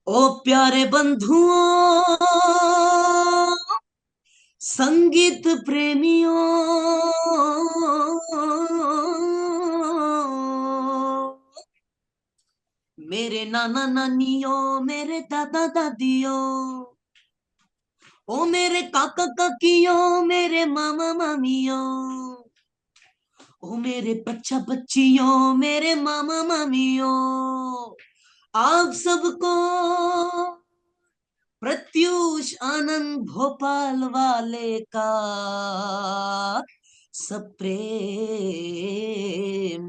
ओ प्यारे बंधुओं, संगीत प्रेमियों, मेरे नाना नानियों, मेरे दादा दादियों, ओ मेरे काका काकियों, मेरे मामा मामियों, ओ मेरे बच्चा बच्चियों, मेरे मामा मामियों, आप सबको प्रत्यूष आनंद भोपाल वाले का सप्रेम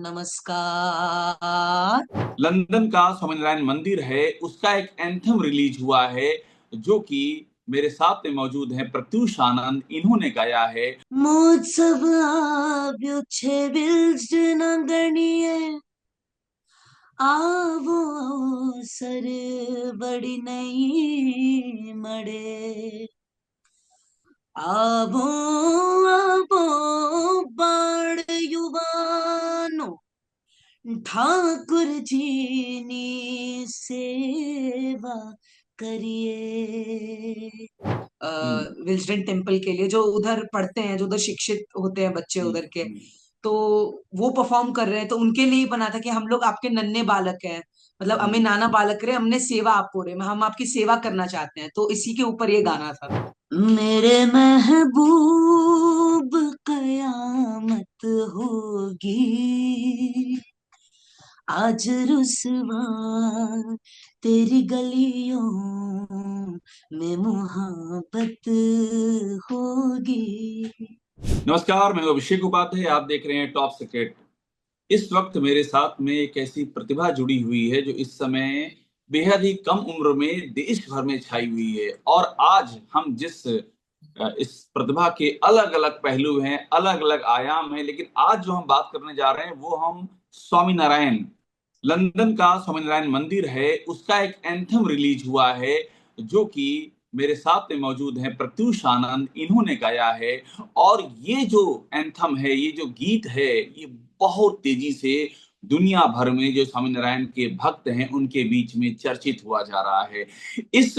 नमस्कार। लंदन का स्वामीनारायण मंदिर है, उसका एक एंथम रिलीज हुआ है जो कि मेरे साथ में मौजूद है प्रत्यूष आनंद। इन्होंने गाया है। मोत्सव આવ્યો છે વિલ્સન ગણીએ આવો અવસર વળી નહીં મળે આવો આવો બાળ યુવાનો ठाकुर जी नी सेवा करिए। हम्म। विल्सडन टेम्पल के लिए जो उधर पढ़ते हैं, जो उधर शिक्षित होते हैं बच्चे हम्म। उधर के, हम्म। तो वो परफॉर्म कर रहे हैं, तो उनके लिए ही बना था कि हम लोग आपके नन्हे बालक हैं, मतलब हमें हम्म। नाना बालक रहे, हमने सेवा आपको रहे, हम आपकी सेवा करना चाहते हैं, तो इसी के ऊपर ये गाना था। मेरे महबूब कयामत होगी आज रुसवा तेरी गलियों में मोहब्बत होगी। नमस्कार, मैं अभिषेक उपाध्याय। आप देख रहे हैं टॉप सीक्रेट। इस वक्त मेरे साथ में एक ऐसी प्रतिभा जुड़ी हुई है जो इस समय बेहद ही कम उम्र में देश भर में छाई हुई है। और आज हम इस प्रतिभा के अलग अलग पहलू हैं, अलग अलग आयाम हैं, लेकिन आज जो हम बात करने जा रहे हैं वो हम स्वामीनारायण, लंदन का स्वामीनारायण मंदिर है, उसका एक एंथम रिलीज हुआ है जो कि मेरे साथ में मौजूद है प्रत्यूष आनंद। इन्होंने गाया है। और ये जो एंथम है, ये जो गीत है, ये बहुत तेजी से दुनिया भर में जो स्वामीनारायण के भक्त हैं उनके बीच में चर्चित हुआ जा रहा है। इस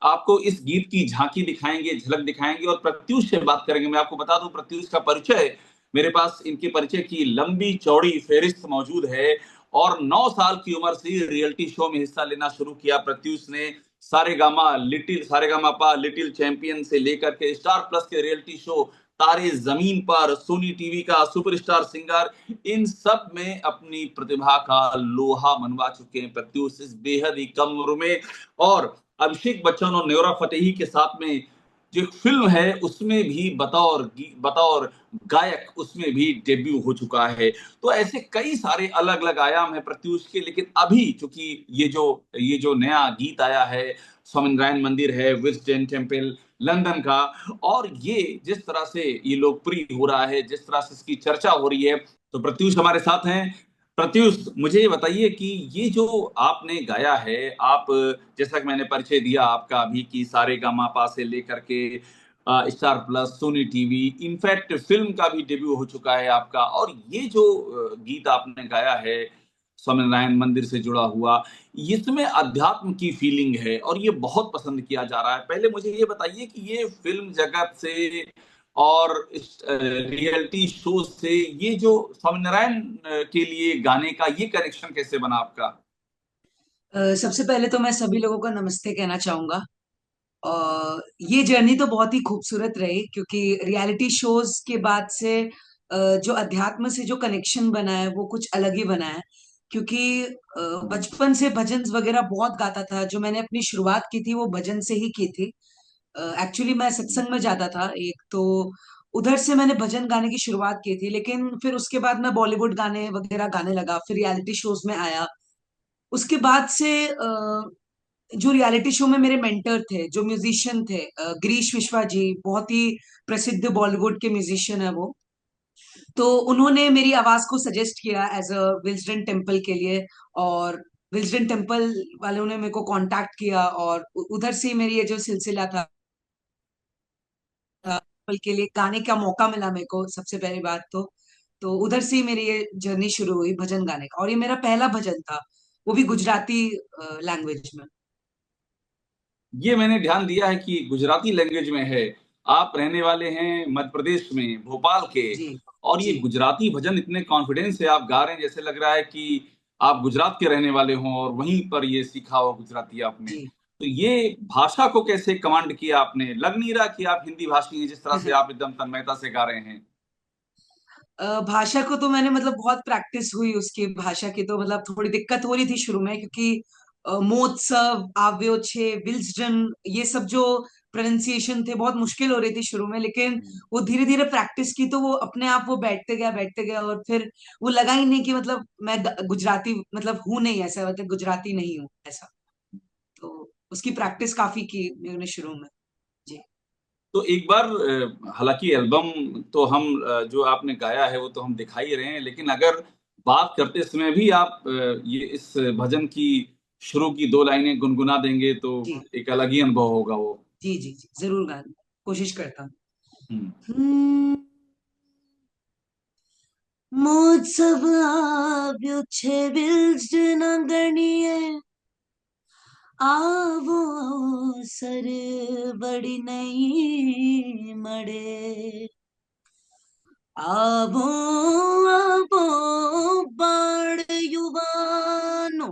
आपको इस गीत की झांकी दिखाएंगे, झलक दिखाएंगे और प्रत्यूष से बात करेंगे। मैं आपको बता दूं प्रत्यूष का परिचय, मेरे पास इनके परिचय की लंबी चौड़ी फेहरिस्त मौजूद है। और 9 साल की उम्र से रियलिटी शो में हिस्सा लेना शुरू किया प्रत्यूष ने। सारेगामा लिटिल चैंपियन से लेकर के स्टार प्लस के रियलिटी शो, तारे जमीन पर, सोनी टीवी का सुपरस्टार सिंगर, इन सब में अपनी प्रतिभा का लोहा मनवा चुके हैं प्रत्यूष इस बेहद ही कम उम्र में। और अभिषेक बच्चन और न्योरा फतेही के साथ में जो एक फिल्म है उसमें भी बतौर गायक उसमें भी डेब्यू हो चुका है। तो ऐसे कई सारे अलग अलग आयाम है प्रत्यूष के। लेकिन अभी चूंकि ये जो नया गीत आया है, स्वामीनारायण मंदिर है, विस्डन टेम्पल लंदन का, और ये जिस तरह से ये लोकप्रिय हो रहा है, जिस तरह से इसकी चर्चा हो रही है, तो प्रत्यूष हमारे साथ हैं। प्रत्युष, मुझे ये बताइए कि ये जो आपने गाया है, आप, जैसा कि मैंने परिचय दिया आपका अभी कि सारे गामापा से लेकर के star plus, Sony TV, in fact film का भी डेब्यू हो चुका है आपका। और ये जो गीत आपने गाया है स्वामीनारायण मंदिर से जुड़ा हुआ, इसमें अध्यात्म की फीलिंग है और ये बहुत पसंद किया जा रहा है। पहले मुझे ये बताइए कि ये फिल्म जगत से और इस रियलिटी शो से ये जो स्वामीनारायण के लिए गाने का ये कनेक्शन कैसे बना आपका? सबसे पहले तो मैं सभी लोगों को नमस्ते कहना चाहूंगा। ये जर्नी तो बहुत ही खूबसूरत रही, क्योंकि रियलिटी शोज के बाद से जो अध्यात्म से जो कनेक्शन बना है वो कुछ अलग ही बना है। क्योंकि बचपन से भजन वगैरह बहुत गाता था, जो मैंने अपनी शुरुआत की थी वो भजन से ही की थी। एक्चुअली मैं सत्संग में जाता था एक तो, उधर से मैंने भजन गाने की शुरुआत की थी, लेकिन फिर उसके बाद मैं बॉलीवुड गाने वगैरह गाने लगा, फिर रियलिटी शोज में आया। उसके बाद से जो रियलिटी शो में मेरे मेंटर थे, जो म्यूजिशियन थे, गिरीश विश्वा जी, बहुत ही प्रसिद्ध बॉलीवुड के म्यूजिशियन है वो। तो उन्होंने मेरी आवाज को सजेस्ट किया एज अ विल्सडन टेम्पल के लिए, और विल्सडन टेम्पल वालों ने मेरे को कांटेक्ट किया, और उधर से ही मेरी ये जो सिलसिला था टेम्पल के लिए गाने का मौका मिला मेरे को, सबसे पहली बात तो उधर से ही मेरी ये जर्नी शुरू हुई भजन गाने का, और ये मेरा पहला भजन था, वो भी गुजराती लैंग्वेज में। ये मैंने ध्यान दिया है कि गुजराती लैंग्वेज में है। आप रहने वाले हैं मध्य प्रदेश में, भोपाल के, जी और ये जी गुजराती भजन इतने कॉन्फिडेंस से आप गा रहे हैं, जैसे लग रहा है कि आप गुजरात के रहने वाले हों और वहीं पर ये सीखा हो गुजराती आपने। जी। तो ये भाषा को कैसे कमांड किया आपने? लग नहीं रहा कि आप हिंदी भाषी हैं, जिस तरह से आप एकदम तन्मयता से गा रहे हैं। भाषा को तो मैंने मतलब बहुत प्रैक्टिस हुई उसकी भाषा की, तो मतलब थोड़ी दिक्कत हो रही थी शुरू में, क्योंकि मोत्सव, आव्योचे, विल्सडन, ये सब जो प्रोनाउंसिएशन थे बहुत मुश्किल हो रही थी शुरू में, लेकिन हम्म। वो धीरे धीरे प्रैक्टिस की तो वो अपने आप वो बैठते गया, और फिर वो लगा ही नहीं कि मतलब मैं गुजराती मतलब हूं नहीं, ऐसा मतलब गुजराती नहीं हूँ ऐसा। तो उसकी प्रैक्टिस काफी की मैंने शुरू में। जी। तो एक बार, हालांकि एल्बम तो हम, जो आपने गाया है वो तो हम दिखा ही रहे हैं, लेकिन अगर बात करते समय भी आप ये इस भजन की शुरू की दो लाइनें गुनगुना देंगे तो जी एक अलग ही अनुभव होगा वो। जी जी जी, जरूर गाने कोशिश करता हम्म। हूँ। Motsab આવ્યો વિલ્સન આંગણીએ આવો અવસર વળી નહીં મળે. આવો આવો બાળ યુવાનો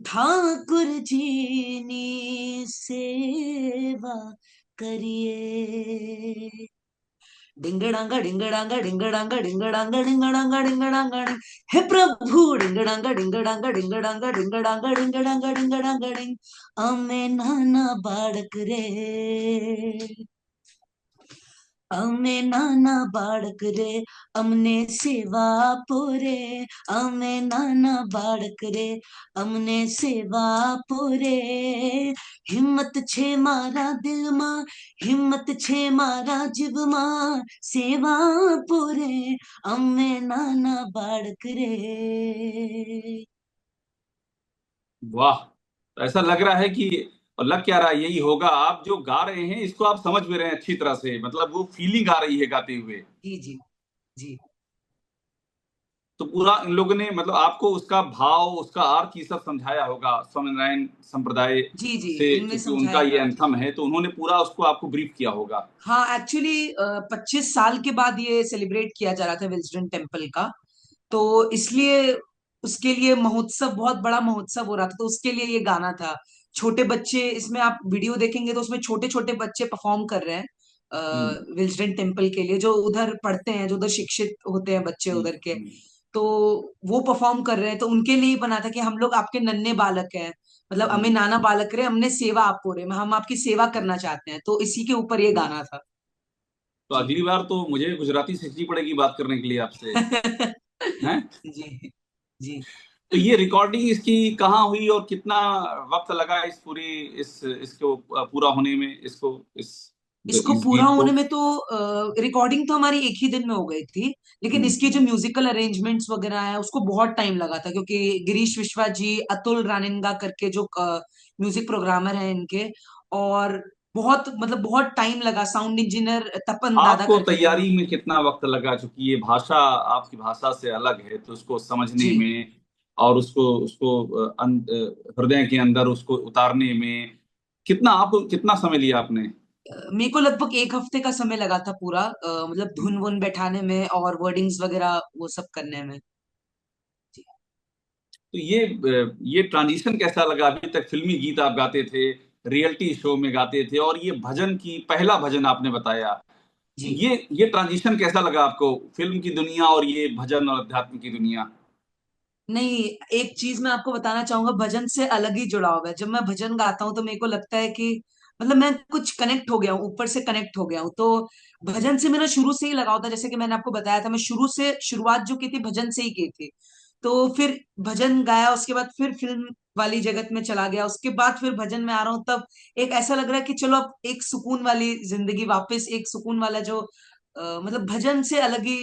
ઠાકુરજીની સેવા કરીએ. डिंगडांगा डिंगडांगा डिंगडांगा डिंगडांगा डिंगडांगा डिंगडांगा डिंग. हे प्रभु डिंगडांगा डिंगडांगा डिंगडांगा डिंगडांगा डिंगडांगा डिंगडांगा डिंग. અમે નાના બાળક રે, અમે નાના બાળક રે, અમને સેવા આપો રે. અમે નાના બાળક રે, અમને સેવા આપો રે. હિંમત છે મારા દિલમાં, હિંમત છે મારા જીવમાં, સેવા આપો રે. અમે નાના બાળક રે. वाह! तो ऐसा लग रहा है कि, और लग क्या रहा है, यही होगा, आप जो गा रहे हैं इसको आप समझ भी रहे हैं अच्छी तरह से, मतलब वो फीलिंग आ रही है गाते हुए। जी जी जी तो पूरा इन लोगों ने, मतलब आपको उसका भाव, उसका अर्थ ये सब समझाया होगा, स्वामीनारायण संप्रदाय जी जी, से, इनने चूंकि उनका समझाया ये था जी। एंथम है तो उन्होंने पूरा उसको आपको ब्रीफ किया होगा। हाँ, एक्चुअली 25 साल के बाद ये सेलिब्रेट किया जा रहा था विल्सडन टेम्पल का, तो इसलिए उसके लिए महोत्सव, बहुत बड़ा महोत्सव हो रहा था, तो उसके लिए ये गाना था। छोटे बच्चे इसमें, आप वीडियो देखेंगे तो उसमें छोटे छोटे बच्चे परफॉर्म कर रहे हैं हम्म। विल्सडन टेम्पल के लिए, जो उधर पढ़ते हैं, जो उधर शिक्षित होते हैं बच्चे हम्म। उधर के। हम्म। तो वो परफॉर्म कर रहे हैं, तो उनके लिए ही बना था कि हम लोग आपके नन्हे बालक हैं, मतलब हमें हम्म। नाना बालक रहे, हमने सेवा आपको रहे, हम आपकी सेवा करना चाहते हैं, तो इसी के ऊपर ये हम्म। गाना था। तो जी। अगली बार तो मुझे गुजराती सीखनी पड़ेगी बात करने के लिए आपसे, हैं? जी जी। तो ये रिकॉर्डिंग इसकी कहाँ हुई और कितना वक्त लगा इस पूरी, इस इसको पूरा होने में, इसको, इसको इस पूरा गीत को? होने में तो रिकॉर्डिंग तो हमारी एक ही दिन में हो गई थी, लेकिन इसके जो हम्म। म्यूजिकल अरेंजमेंट्स वगैरह है उसको बहुत टाइम लगा था, क्योंकि गिरीश विश्वा जी, अतुल रानिंगा करके जो म्यूजिक प्रोग्रामर हैं इनके, और बहुत मतलब बहुत टाइम लगा, साउंड इंजीनियर तपन दादा आपको करके थे वो। तैयारी में कितना वक्त लगा, चूंकि ये भाषा आपकी भाषा से अलग है, तो उसको समझने जी। में और उसको उसको हृदय के अंदर उसको उतारने में कितना, आपको कितना समय लिया आपने? मेरे को लगभग एक हफ्ते का समय लगा था पूरा, मतलब धुन हम्म। वुन बैठाने में और वर्डिंग्स वगैरह वो सब करने में। जी तो ये ट्रांजिशन कैसा लगा? अभी तक फिल्मी गीत आप गाते थे, रियलिटी शो में गाते थे, और ये भजन की पहला भजन आपने बताया, तो जी। ये ट्रांजिशन कैसा लगा आपको, फिल्म की दुनिया और ये भजन और अध्यात्म की दुनिया? नहीं, एक चीज मैं आपको बताना चाहूंगा, भजन से अलग ही जुड़ाव है। जब मैं भजन गाता हूँ तो मेरे को लगता है कि मतलब मैं कुछ कनेक्ट हो गया हूँ, ऊपर से कनेक्ट हो गया हूँ, तो भजन से मेरा शुरू से ही लगाव था। जैसे कि मैंने आपको बताया था, मैं शुरू से शुरुआत जो की थी भजन से ही की थी, तो फिर भजन गाया, उसके बाद फिर फिल्म वाली जगत में चला गया, उसके बाद फिर भजन में आ रहा हूँ, तब एक ऐसा लग रहा है कि चलो अब एक सुकून वाली जिंदगी वापस, एक सुकून वाला जो मतलब भजन से अलग ही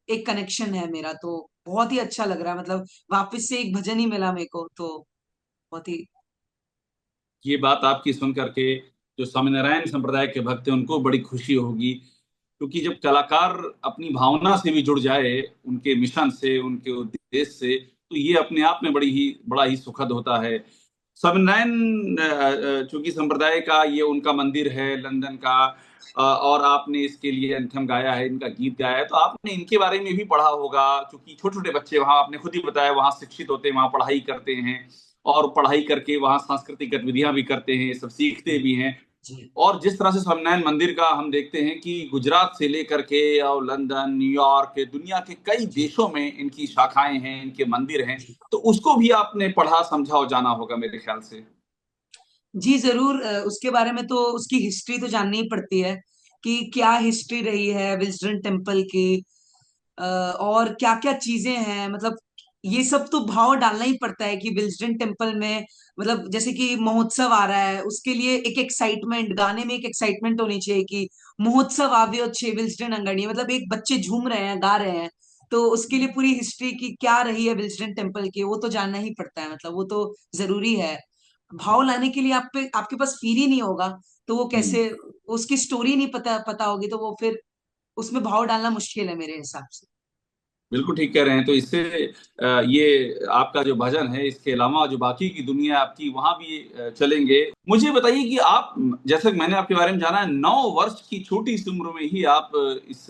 एक कनेक्शन है मेरा, तो बहुत ही अच्छा लग रहा है, मतलब वापस से एक भजन ही मिला मेरे को, तो बहुत ही। ये बात आपकी सुन करके जो स्वामीनारायण संप्रदाय के भक्त हैं उनको बड़ी खुशी होगी, क्योंकि जब कलाकार अपनी भावना से भी जुड़ जाए, उनके मिशन से, उनके उद्देश्य से, तो ये अपने आप में बड़ा ही सुखद होता है। स्वामीनारायण चूंकि संप्रदाय का ये उनका मंदिर है लंदन का, और आपने इसके लिए एंथम गाया है, इनका गीत गाया है, तो आपने इनके बारे में भी पढ़ा होगा, क्योंकि छोटे छोटे बच्चे वहां, आपने खुद ही बताया, वहां शिक्षित होते हैं, वहां पढ़ाई करते हैं, और पढ़ाई करके वहां सांस्कृतिक गतिविधियां भी करते हैं, सब सीखते भी हैं। जी और जिस तरह से स्वामीनारायण मंदिर का हम देखते हैं कि गुजरात से लेकर के और लंदन, न्यूयॉर्क, दुनिया के कई जी देशों में इनकी शाखाएं हैं, इनके मंदिर हैं, जी तो उसको भी आपने पढ़ा, समझा और जाना होगा मेरे ख्याल से। जी जरूर। उसके बारे में तो उसकी हिस्ट्री तो जाननी ही पड़ती है कि क्या हिस्ट्री रही है विल्सडन टेम्पल की, और क्या क्या चीजें हैं। मतलब ये सब तो भाव डालना ही पड़ता है कि विल्सडन टेम्पल में, मतलब जैसे कि महोत्सव आ रहा है, उसके लिए एक एक्साइटमेंट, गाने में एक एक्साइटमेंट होनी चाहिए कि महोत्सव आवे छे विल्सडन अंगड़ी, मतलब एक बच्चे झूम रहे हैं, गा रहे हैं। तो उसके लिए पूरी हिस्ट्री की क्या रही है विल्सडन टेम्पल की, वो तो जानना ही पड़ता है, मतलब वो तो जरूरी है। भाव लाने के लिए आप पे, आपके पास फील ही नहीं होगा तो वो हम्म, कैसे, उसकी स्टोरी नहीं पता पता होगी तो वो फिर उसमें भाव डालना मुश्किल है मेरे हिसाब से। बिल्कुल ठीक कह रहे हैं। तो इससे ये आपका जो भजन है, इसके अलावा जो बाकी की दुनिया आपकी, वहां भी चलेंगे। मुझे बताइए कि आप, जैसे कि मैंने आपके बारे में जाना है, 9 वर्ष की छोटी सी उम्र में ही आप इस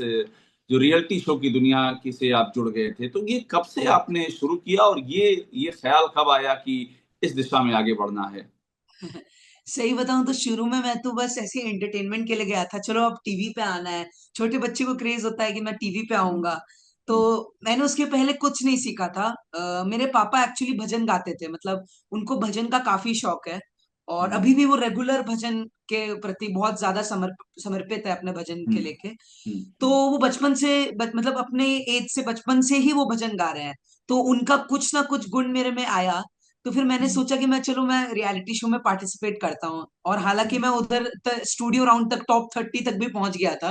जो रियलिटी शो की दुनिया की से आप जुड़ गए थे, तो ये कब से आपने शुरू किया, और ये ख्याल कब आया कि इस दिशा में आगे बढ़ना है? सही बताऊं तो शुरू में मैं तो बस ऐसे एंटरटेनमेंट के लिए गया था, चलो अब टीवी पे आना है। छोटे बच्चे को क्रेज होता है कि मैं टीवी पे हम्म, आऊंगा। तो हम्म, मैंने उसके पहले कुछ नहीं सीखा था। मेरे पापा एक्चुअली भजन गाते थे, मतलब उनको भजन का काफी शौक है, और हम्म, अभी भी वो रेगुलर भजन के प्रति बहुत ज्यादा समर्पित है अपने भजन के हम्म, लेके। तो हम्म, वो बचपन से मतलब अपने एज से बचपन से ही वो भजन गा रहे हैं, तो उनका कुछ ना कुछ गुण मेरे में आया। तो फिर मैंने हम्म, सोचा कि मैं, चलो मैं रियलिटी शो में पार्टिसिपेट करता हूँ, और हालांकि हम्म, मैं उधर स्टूडियो राउंड तक टॉप 30 तक भी पहुंच गया था।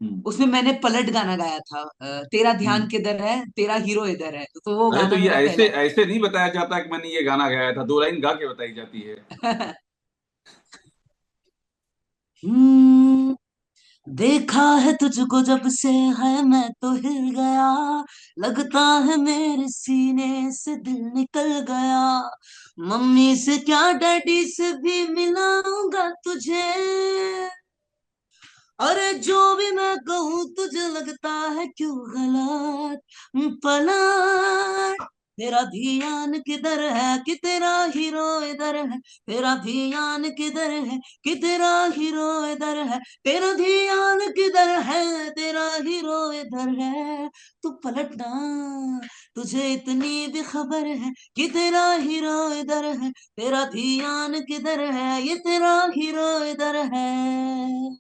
हम्म, उसमें मैंने पलट गाना गाया था, तेरा ध्यान हम्म। किधर है, तेरा हीरो इधर है, तो वो अरे, तो गाना ये मेरा ऐसे पहला ऐसे नहीं बताया जाता कि मैंने ये गाना गाया था, 2 लाइन गा के बताई जाती है। था। देखा है तुझको जब से, है मैं तो हिल गया, लगता है मेरे सीने से दिल निकल गया, मम्मी से क्या डैडी से भी मिलाऊंगा तुझे, अरे जो भी मैं कहूँ तुझे लगता है क्यों गलत, पलट, तेरा ध्यान किधर है कि तेरा हीरो इधर है, तेरा ध्यान किधर है कि तेरा हीरो इधर है, तेरा ध्यान किधर है, तेरा हीरो इधर है, तू पलटना, तुझे इतनी भी खबर है कि तेरा हीरो इधर है, तेरा ध्यान किधर है, ये तेरा हीरो इधर है।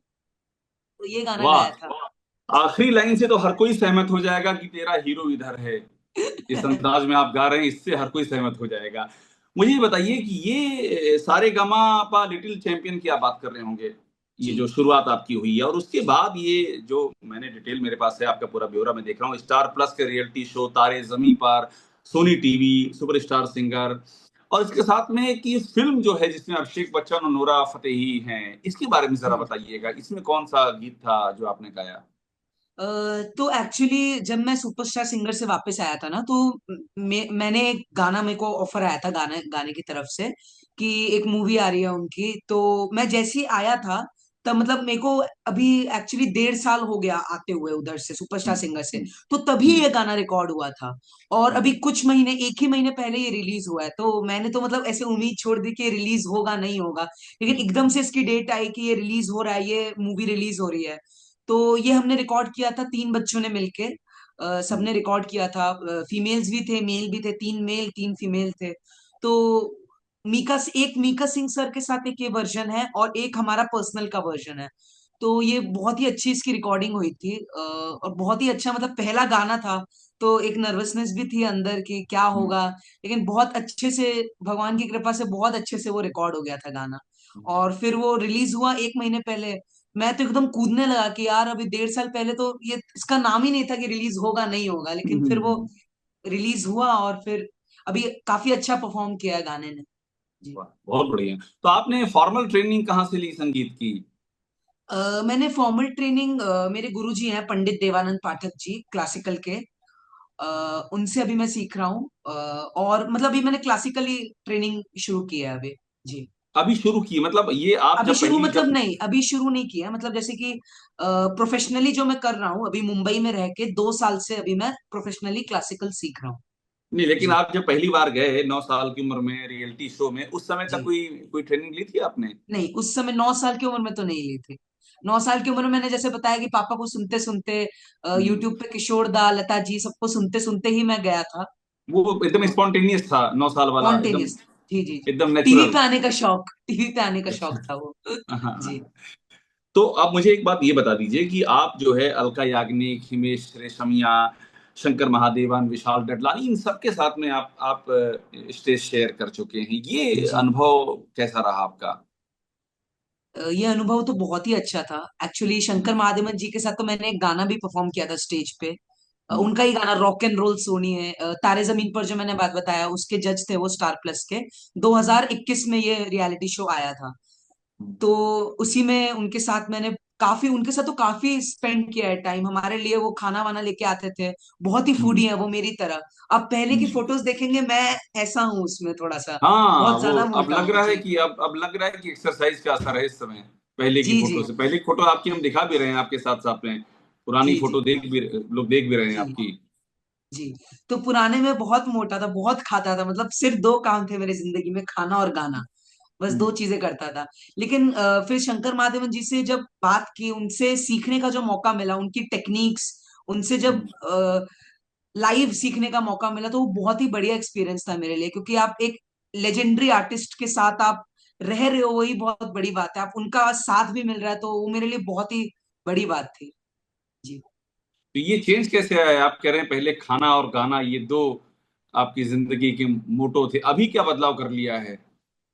तो ये गाना गाया था। वाह! आखिरी लाइन से तो हर कोई सहमत हो जाएगा कि तेरा हीरो इधर है। इस अंदाज में आप गा रहे हैं, इससे हर कोई सहमत हो जाएगा। मुझे ये बताइए कि ये सारे गामा पा लिटिल चैंपियन की आप बात कर रहे होंगे, ये जो जी शुरुआत आपकी हुई है, और उसके बाद ये जो मैंने डिटेल, मेरे पास है आपका पूरा ब्यौरा, मैं देख रहा हूँ, स्टार प्लस के रियलिटी शो तारे जमी पर, सोनी टीवी, सुपरस्टार सिंगर, और इसके साथ में कि फिल्म जो है जिसमें अभिषेक बच्चन और नोरा फतेही हैं, इसके बारे में जरा बताइएगा, इसमें कौन सा गीत था जो आपने गाया? तो एक्चुअली जब मैं सुपरस्टार सिंगर से वापस आया था ना, तो मैंने एक गाना, मेरे को ऑफर आया था गाने गाने की तरफ से कि एक मूवी आ रही है उनकी। तो मैं जैसे ही आया था, तब मतलब मेरे को अभी एक्चुअली 1.5 साल हो गया आते हुए उधर से, सुपरस्टार हम्म, सिंगर से। हम्म, तो तभी हम्म, ये गाना रिकॉर्ड हुआ था, और हम्म, अभी कुछ महीने, 1 ही महीने पहले ये रिलीज हुआ है। तो मैंने तो मतलब ऐसे उम्मीद छोड़ दी कि रिलीज होगा नहीं होगा, लेकिन एकदम हम्म, से इसकी डेट आई कि ये रिलीज हो रहा है, ये मूवी रिलीज हो रही है। तो ये हमने रिकॉर्ड किया था 3 बच्चों ने मिलके, हम्म, सबने रिकॉर्ड किया था। फीमेल्स भी थे, मेल भी थे, 3 मेल 3 फीमेल थे। तो एक मीका सिंह सर के साथ एक ये वर्जन है, और एक हमारा पर्सनल का वर्जन है। तो ये बहुत ही अच्छी इसकी रिकॉर्डिंग हुई थी, और बहुत ही अच्छा, मतलब पहला गाना था, तो एक नर्वसनेस भी थी अंदर कि क्या हम्म, होगा, लेकिन बहुत अच्छे से, भगवान की कृपा से बहुत अच्छे से वो रिकॉर्ड हो गया था गाना। और फिर वो रिलीज हुआ 1 महीने पहले। मैं तो एकदम कूदने लगा कि यार अभी 1.5 साल पहले तो ये इसका नाम ही नहीं था कि रिलीज होगा नहीं होगा, लेकिन फिर वो हम्म। रिलीज हुआ, और फिर अभी काफी अच्छा परफॉर्म किया है गाने ने। जी। वाह, बहुत बढ़िया। तो आपने फॉर्मल ट्रेनिंग कहाँ से ली संगीत की? मैंने फॉर्मल ट्रेनिंग, मेरे गुरुजी हैं पंडित देवानंद पाठक जी, क्लासिकल के। उनसे अभी मैं सीख रहा हूँ। और मतलब अभी मैंने क्लासिकली ट्रेनिंग शुरू की है अभी। जी। अभी शुरू की, मतलब ये आप अभी जब शुरू पहली मतलब जब नहीं, अभी शुरू नहीं किया, मतलब जैसे कि प्रोफेशनली जो मैं कर रहा हूँ अभी मुंबई में रह के 2 साल से अभी मैं प्रोफेशनली क्लासिकल सीख रहा हूँ। नहीं, लेकिन जी। आप जब पहली बार गए 9 साल की उम्र में रियलिटी शो में, उस समय तक जी। कोई कोई ट्रेनिंग ली थी आपने? नहीं, उस समय 9 साल की उम्र में तो नहीं ली थी। 9 साल की उम्र में मैंने जैसे बताया कि पापा को सुनते सुनते, हम्म। यूट्यूब पे किशोर दा, लता जी सबको सुनते सुनते ही मैं गया था। वो एकदम तो स्पॉन्टेनियस था, 9 साल वाला, एकदम स्पॉन्टेनियस। जी जी जी। एकदम टीवी नेचुरल। पे आने का शौक, टीवी पे आने का अच्छा। शौक था वो। जी। हाँ। तो आप मुझे एक बात ये बता दीजिए कि आप जो है अलका याग्निक, हिमेश रेशमिया, शंकर महादेवन, विशाल डडलानी, इन सब के साथ में आप स्टेज शेयर कर चुके हैं, ये जी। अनुभव कैसा रहा आपका? ये अनुभव तो बहुत ही अच्छा था। एक्चुअली शंकर हम्म। महादेवन जी के साथ तो मैंने एक गाना भी परफॉर्म किया था स्टेज पे। हम्म। उनका ही गाना रॉक एंड रोल सोनी है, तारे जमीन पर जो मैंने बात बताया, उसके जज थे वो स्टार प्लस के। 2021 में ये रियलिटी शो आया था। तो उसी में उनके साथ मैंने काफी, उनके साथ तो काफी स्पेंड किया है टाइम। हमारे लिए वो खाना वाना लेके आते थे। बहुत ही हम्म। फूडी है वो मेरी तरह। अब पहले की हम्म। फोटोज देखेंगे, मैं ऐसा हूँ उसमें थोड़ा सा, हाँ, बहुत वो ज्यादा अब मोटा लग हूँ। रहा है जी। कि अब लग रहा है कि एक्सरसाइज का असर है इस समय। पहले की जी जी फोटो से, पहले की फोटो आपकी हम दिखा भी रहे हैं आपके साथ साथ में, पुरानी जी जी फोटो देख भी, लोग देख भी रहे हैं जी आपकी। जी। तो पुराने में बहुत मोटा था, बहुत खाता था, मतलब सिर्फ दो काम थे मेरी जिंदगी में, खाना और गाना। बस दो हम्म। चीजें करता था। लेकिन फिर शंकर महादेवन जी से जब बात की, उनसे सीखने का जो मौका मिला, उनकी टेक्निक्स, उनसे जब हम्म। लाइव सीखने का मौका मिला, तो वो बहुत ही बढ़िया एक्सपीरियंस था मेरे लिए। क्योंकि आप एक लेजेंडरी आर्टिस्ट के साथ आप रह रहे हो, वही बहुत बड़ी बात है। आप उनका साथ भी मिल रहा है, तो वो मेरे लिए बहुत ही बड़ी बात थी। जी। तो ये चेंज कैसे आया? आप कह रहे हैं पहले खाना और गाना, ये दो आपकी जिंदगी के मोटो थे, अभी क्या बदलाव कर लिया है?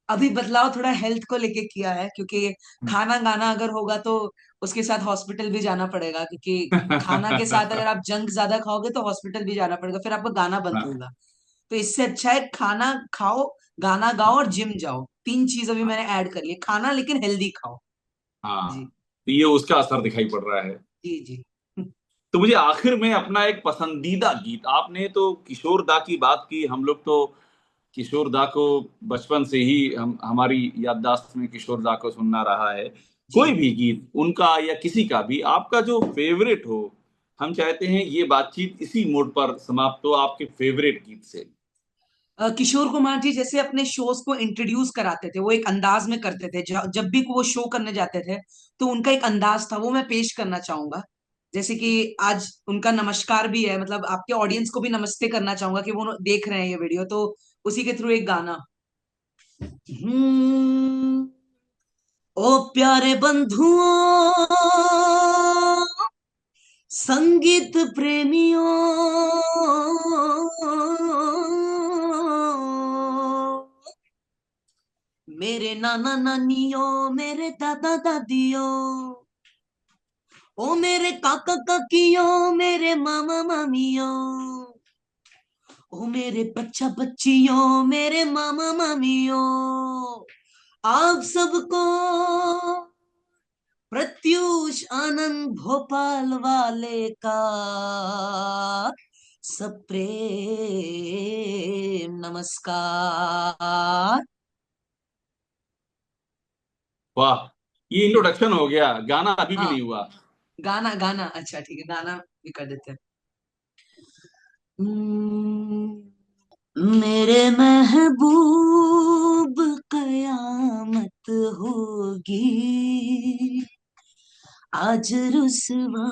अभी बदलाव थोड़ा हेल्थ को लेके किया है, क्योंकि खाना गाना अगर होगा तो उसके साथ हॉस्पिटल भी जाना पड़ेगा। क्योंकि खाना के साथ अगर आप जंक ज्यादा खाओगे तो हॉस्पिटल भी जाना पड़ेगा, फिर आपका गाना बंद हाँ। होगा। तो इससे अच्छा है खाना खाओ, गाना गाओ और जिम जाओ। 3 चीज अभी मैंने ऐड कर ली है। खाना लेकिन हेल्दी खाओ। हाँ, जी तो ये उसका असर दिखाई पड़ रहा है। जी जी। तो मुझे आखिर में अपना एक पसंदीदा गीत, आपने तो किशोर दा की बात की, हम लोग तो किशोर दा को बचपन से ही, हम हमारी याददाश्त में किशोर दा को सुनना रहा है। कोई जी। भी गीत उनका या किसी का भी आपका जो फेवरेट हो, हम चाहते हैं ये बातचीत इसी मोड पर समाप्त हो, आपके फेवरेट गीत से। किशोर कुमार जी जैसे अपने शोज को इंट्रोड्यूस कराते थे, वो एक अंदाज में करते थे। जब भी वो शो करने जाते थे तो उनका एक अंदाज था, वो मैं पेश करना चाहूंगा। जैसे कि आज उनका नमस्कार भी है, मतलब आपके ऑडियंस को भी नमस्ते करना चाहूंगा कि वो देख रहे हैं ये वीडियो, तो उसी के थ्रू एक गाना। हम्म, ओ प्यारे बंधुओं, संगीत प्रेमियों, मेरे नाना नानियों, मेरे दादा दादियों, ओ मेरे काका काकियों, मेरे मामा मामियों, ओ मेरे बच्चा बच्चियों, मेरे मामा मामियों, आप सबको प्रत्यूष आनंद भोपाल वाले का सप्रेम नमस्कार। वाह, ये इंट्रोडक्शन हो गया, गाना अभी भी हाँ, नहीं हुआ। गाना गाना अच्छा ठीक है, गाना भी कर देते हैं। मेरे महबूब, कयामत होगी आज रुसवा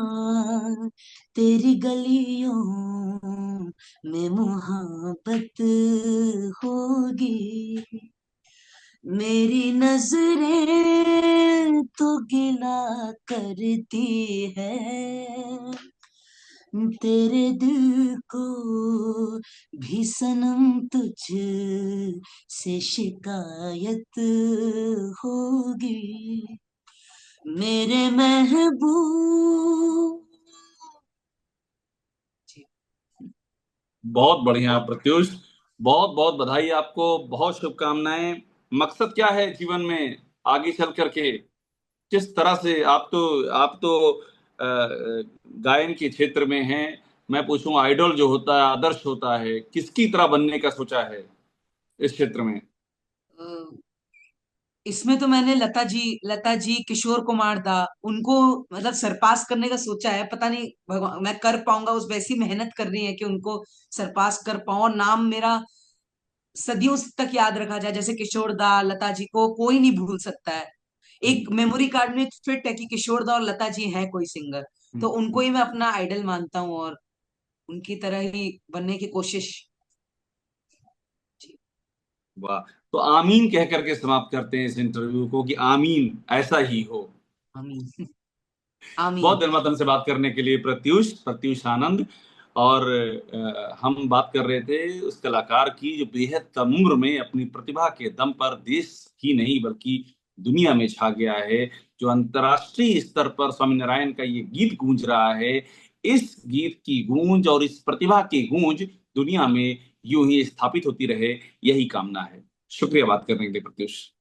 तेरी गलियों में मोहब्बत होगी। मेरी नजरें तो गिला करती है, तेरे दिल को भी सनम तुझ से शिकायत होगी। मेरे महबूब। जी। बहुत बढ़िया प्रत्युष, बहुत बहुत बधाई आपको, बहुत शुभकामनाएं। मकसद क्या है जीवन में आगे चल करके? किस तरह से आप तो गायन के क्षेत्र में हैं, मैं पूछूं, आइडल जो होता है, आदर्श होता है, किसकी तरह बनने का सोचा है इस क्षेत्र में? अ, इसमें तो मैंने लता जी, किशोर कुमार दा, उनको मतलब सरपास करने का सोचा है। पता नहीं भगवान मैं कर पाऊंगा, उस वैसी मेहनत करनी है कि उनको सरपास कर पाऊं और नाम मेरा सदियों तक याद रखा जाए। जैसे किशोर दा, लता जी को कोई नहीं भूल सकता है। एक हम्म, मेमोरी कार्ड में फिट है कि किशोर दा और लता जी हैं कोई सिंगर। तो उनको हम्म, ही मैं अपना आइडल मानता हूँ और उनकी तरह ही बनने की कोशिश। जी। वाह। तो आमीन कह करके समाप्त करते हैं इस इंटरव्यू को, कि आमीन ऐसा ही हो। आमीन। बहुत आमीन। धन्यवाद हमसे बात करने के लिए प्रत्युष, प्रत्युष आनंद। और हम बात कर रहे थे उस कलाकार की जो बेहद कम उम्र में अपनी प्रतिभा के दम पर देश ही नहीं बल्कि दुनिया में छा गया है। जो अंतर्राष्ट्रीय स्तर पर स्वामी नारायण का ये गीत गूंज रहा है, इस गीत की गूंज और इस प्रतिभा की गूंज दुनिया में यूं ही स्थापित होती रहे, यही कामना है। शुक्रिया बात करने के लिए प्रत्युष।